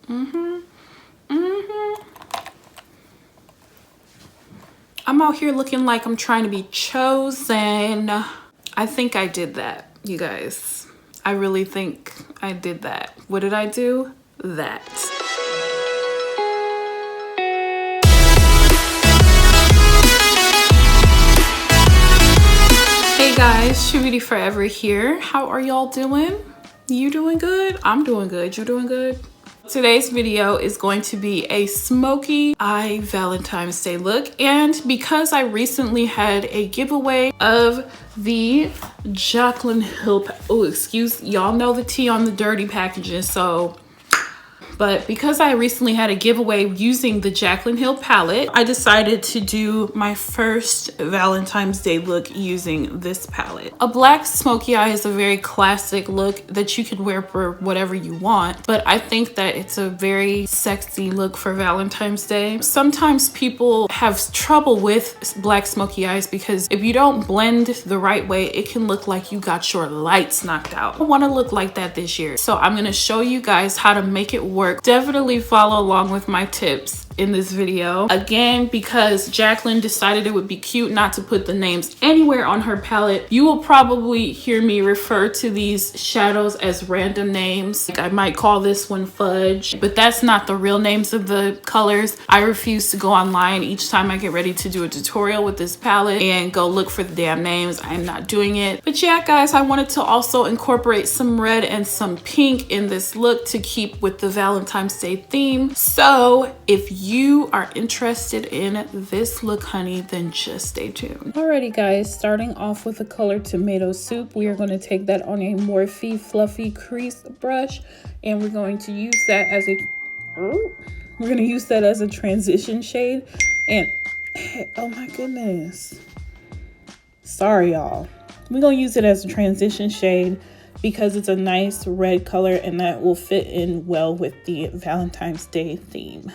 I'm out here looking like I'm trying to be chosen. I think I did that, you guys. I really think I did that. What did I do? That. Hey guys, truebeautyforever here. How are y'all doing? You doing good? I'm doing good. You doing good? Today's video is going to be a smoky eye Valentine's Day look, and because I recently had a giveaway of the Jaclyn Hill, oh excuse, y'all know the tea on the dirty packages, but because I recently had a giveaway using the Jaclyn Hill palette, I decided to do my first Valentine's Day look using this palette. A black smoky eye is a very classic look that you can wear for whatever you want, but I think that it's a very sexy look for Valentine's Day. Sometimes people have trouble with black smoky eyes because if you don't blend the right way, it can look like you got your lights knocked out. I want to look like that this year, so I'm going to show you guys how to make it work. Definitely follow along with my tips in this video. Again, because Jaclyn decided it would be cute not to put the names anywhere on her palette, you will probably hear me refer to these shadows as random names. Like I might call this one Fudge, but that's not the real names of the colors. I refuse to go online each time I get ready to do a tutorial with this palette and go look for the damn names. I'm not doing it. But yeah, guys, I wanted to also incorporate some red and some pink in this look to keep with the Valentine's Day theme. So if you are interested in this look, honey, then just stay tuned. Alrighty guys, starting off with the color Tomato Soup, we are going to take that on a Morphe fluffy crease brush, and we're going to use that as a transition shade. And oh my goodness, sorry y'all, we're gonna use it as a transition shade because it's a nice red color and that will fit in well with the Valentine's Day theme.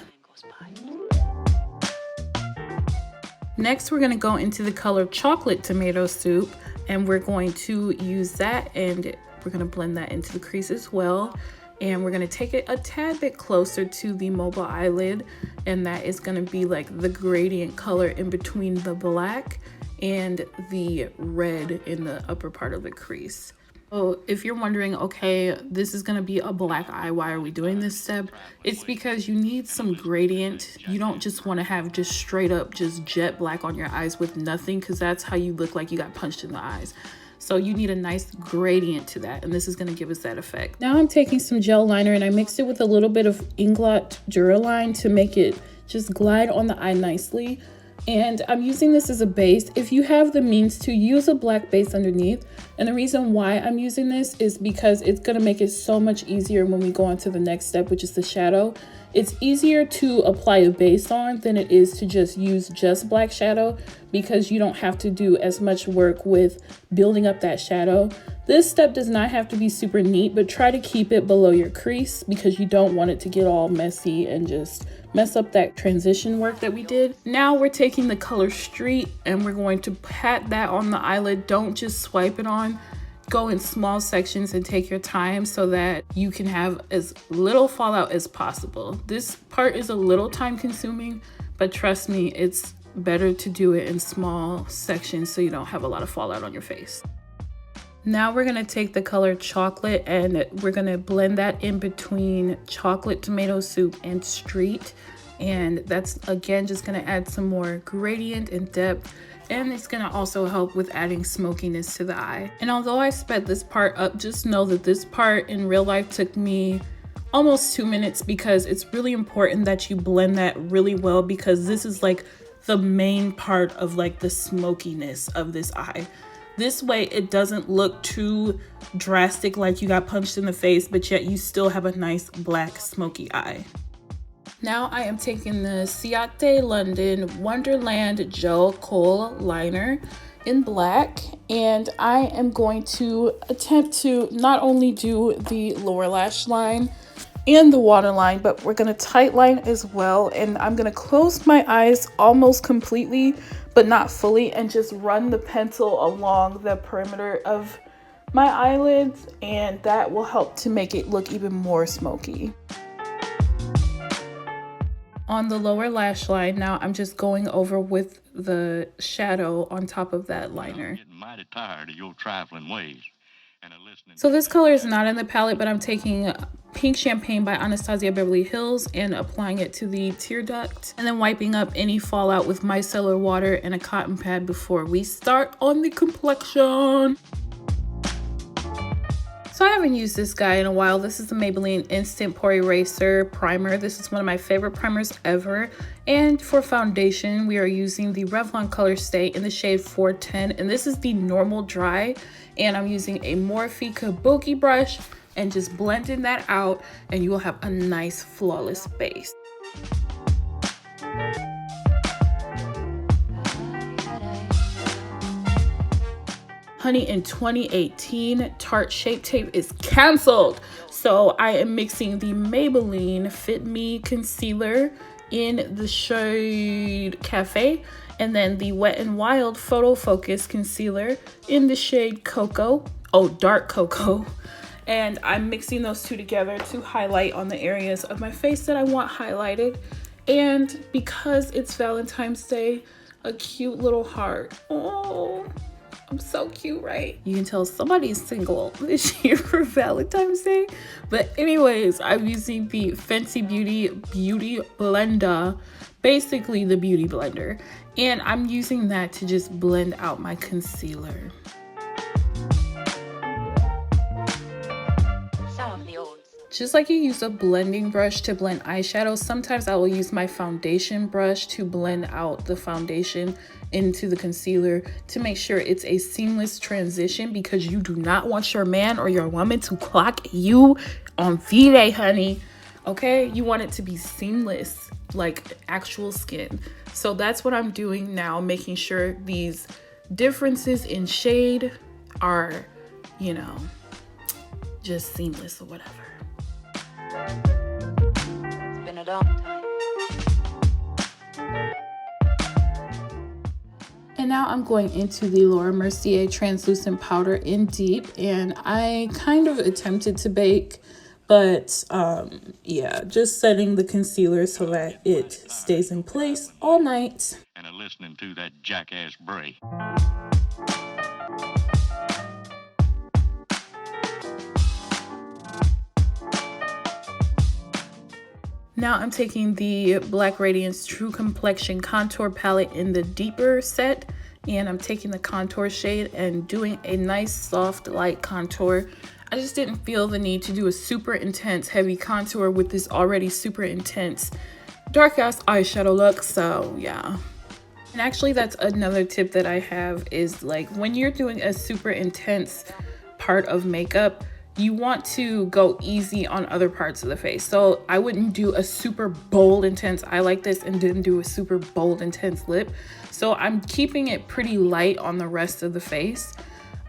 Next, we're going to go into the color Chocolate Tomato Soup, and we're going to use that and we're going to blend that into the crease as well. And we're going to take it a tad bit closer to the mobile eyelid, and that is going to be like the gradient color in between the black and the red in the upper part of the crease. So if you're wondering, okay, this is going to be a black eye, why are we doing this step? It's because you need some gradient. You don't just want to have just straight up just jet black on your eyes with nothing, because that's how you look like you got punched in the eyes. So you need a nice gradient to that, and this is going to give us that effect. Now I'm taking some gel liner and I mixed it with a little bit of Inglot Duraline to make it just glide on the eye nicely. And I'm using this as a base. If you have the means to, use a black base underneath. And the reason why I'm using this is because it's going to make it so much easier when we go on to the next step, which is the shadow. It's easier to apply a base on than it is to just use just black shadow, because you don't have to do as much work with building up that shadow. This step does not have to be super neat, but try to keep it below your crease because you don't want it to get all messy and just mess up that transition work that we did. Now we're taking the color Street and we're going to pat that on the eyelid. Don't just swipe it on. Go in small sections and take your time so that you can have as little fallout as possible. This part is a little time consuming, but trust me, it's better to do it in small sections so you don't have a lot of fallout on your face. Now we're going to take the color Chocolate and we're going to blend that in between Chocolate Tomato Soup and Street. And that's again just going to add some more gradient and depth. And it's going to also help with adding smokiness to the eye. And although I sped this part up, just know that this part in real life took me almost 2 minutes, because it's really important that you blend that really well, because this is like the main part of like the smokiness of this eye. This way it doesn't look too drastic like you got punched in the face, but yet you still have a nice black smoky eye. Now I am taking the Ciate London Wonderland Gel Kohl Liner in black, and I am going to attempt to not only do the lower lash line and the waterline, but we're going to tightline as well. And I'm going to close my eyes almost completely, but not fully, and just run the pencil along the perimeter of my eyelids, and that will help to make it look even more smoky. on the lower lash line. Now I'm just going over with the shadow on top of that liner. I'm getting mighty tired of your trifling ways. So this color is not in the palette, but I'm taking Pink Champagne by Anastasia Beverly Hills and applying it to the tear duct, and then wiping up any fallout with micellar water and a cotton pad before we start on the complexion. So I haven't used this guy in a while. This is the Maybelline Instant Pore Eraser Primer. This is one of my favorite primers ever. And for foundation, we are using the Revlon Color Stay in the shade 410. And this is the normal dry. And I'm using a Morphe Kabuki brush and just blending that out. And you will have a nice, flawless base. Honey, in 2018, Tarte Shape Tape is canceled. So I am mixing the Maybelline Fit Me Concealer in the shade Cafe, and then the Wet n Wild Photo Focus Concealer in the shade Cocoa, Dark Cocoa. And I'm mixing those two together to highlight on the areas of my face that I want highlighted. And because it's Valentine's Day, a cute little heart. Oh, I'm so cute, right? You can tell somebody's single this year for Valentine's Day. But anyways, I'm using the Fenty Beauty Blender, basically the beauty blender. And I'm using that to just blend out my concealer. Just like you use a blending brush to blend eyeshadow, sometimes I will use my foundation brush to blend out the foundation into the concealer to make sure it's a seamless transition, because you do not want your man or your woman to clock you on V-Day, honey. Okay? You want it to be seamless, like actual skin. So that's what I'm doing now, making sure these differences in shade are, you know, just seamless or whatever. It's been a long time. And now I'm going into the Laura Mercier translucent powder in Deep, and I kind of attempted to bake, but yeah, just setting the concealer so that it stays in place all night. And listening to that jackass Bray. Now I'm taking the Black Radiance True Complexion Contour Palette in the deeper set, and I'm taking the contour shade and doing a nice soft light contour. I just didn't feel the need to do a super intense heavy contour with this already super intense dark ass eyeshadow look, so yeah. And actually that's another tip that I have is, like, when you're doing a super intense part of makeup, you want to go easy on other parts of the face. So I wouldn't do a super bold, intense eye like this and didn't do a super bold, intense lip. So I'm keeping it pretty light on the rest of the face.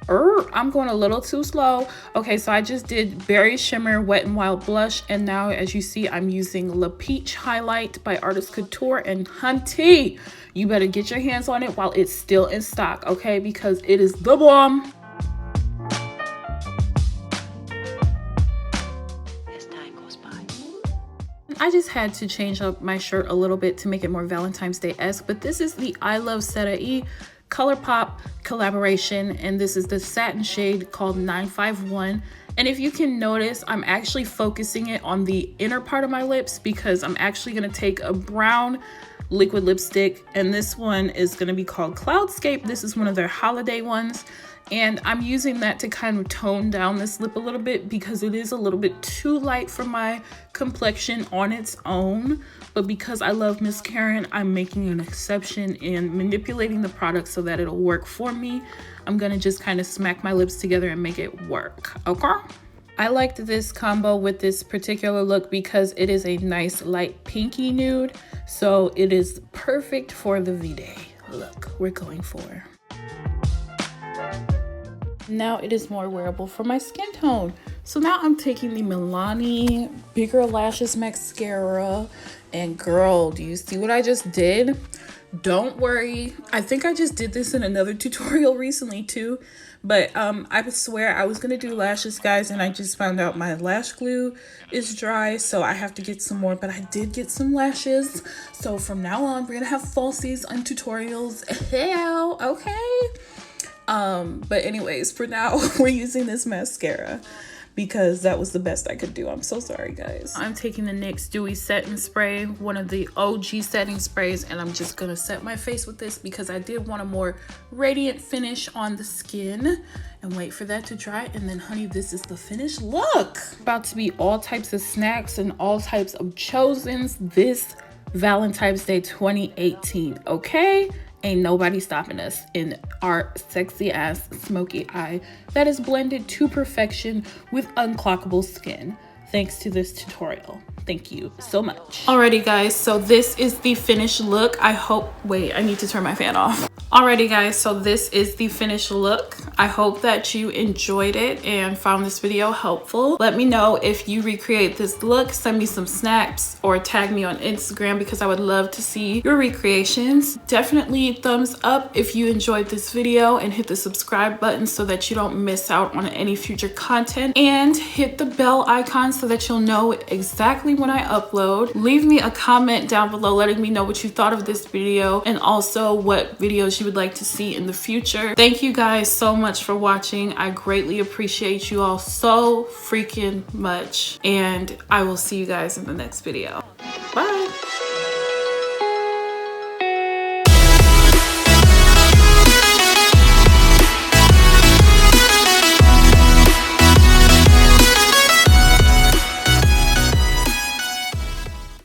I'm going a little too slow. Okay, so I just did Berry Shimmer Wet n Wild Blush, and now as you see, I'm using La Peach Highlight by Artist Couture. And hunty, you better get your hands on it while it's still in stock, okay? Because it is the bomb. I just had to change up my shirt a little bit to make it more Valentine's Day-esque, but this is the I Love Seta ColourPop collaboration, and this is the satin shade called 951. And if you can notice, I'm actually focusing it on the inner part of my lips, because I'm actually going to take a brown liquid lipstick, and this one is going to be called Cloudscape. This is one of their holiday ones, and I'm using that to kind of tone down this lip a little bit, because it is a little bit too light for my complexion on its own. But because I love Miss Karen, I'm making an exception and manipulating the product so that it'll work for me. I'm gonna just kind of smack my lips together and make it work, okay? I liked this combo with this particular look because it is a nice light pinky nude, so it is perfect for the V-Day look we're going for. Now it is more wearable for my skin tone. So now I'm taking the Milani Bigger Lashes Mascara, and girl, do you see what I just did? Don't worry, I think I just did this in another tutorial recently too, But I would swear I was gonna do lashes, guys, and I just found out my lash glue is dry, so I have to get some more. But I did get some lashes, so from now on we're gonna have falsies and tutorials. Hell, okay. But anyways, for now we're using this mascara because that was the best I could do. I'm so sorry, guys. I'm taking the NYX Dewy setting spray, one of the OG setting sprays, and I'm just gonna set my face with this because I did want a more radiant finish on the skin, and wait for that to dry. And then, honey, this is the finished look. About to be all types of snacks and all types of chosens this Valentine's Day 2018, okay? Ain't nobody stopping us in our sexy ass smoky eye that is blended to perfection with unclockable skin, thanks to this tutorial. Thank you so much. Alrighty, guys, so this is the finished look. I hope, wait, I need to turn my fan off. Alrighty, guys, so this is the finished look. I hope that you enjoyed it and found this video helpful. Let me know if you recreate this look. Send me some snaps or tag me on Instagram because I would love to see your recreations. Definitely thumbs up if you enjoyed this video, and hit the subscribe button so that you don't miss out on any future content, and hit the bell icon so that you'll know exactly when I upload. Leave me a comment down below letting me know what you thought of this video, and also what videos you would like to see in the future. Thank you guys so much for watching. I greatly appreciate you all so freaking much, and I will see you guys in the next video. Bye.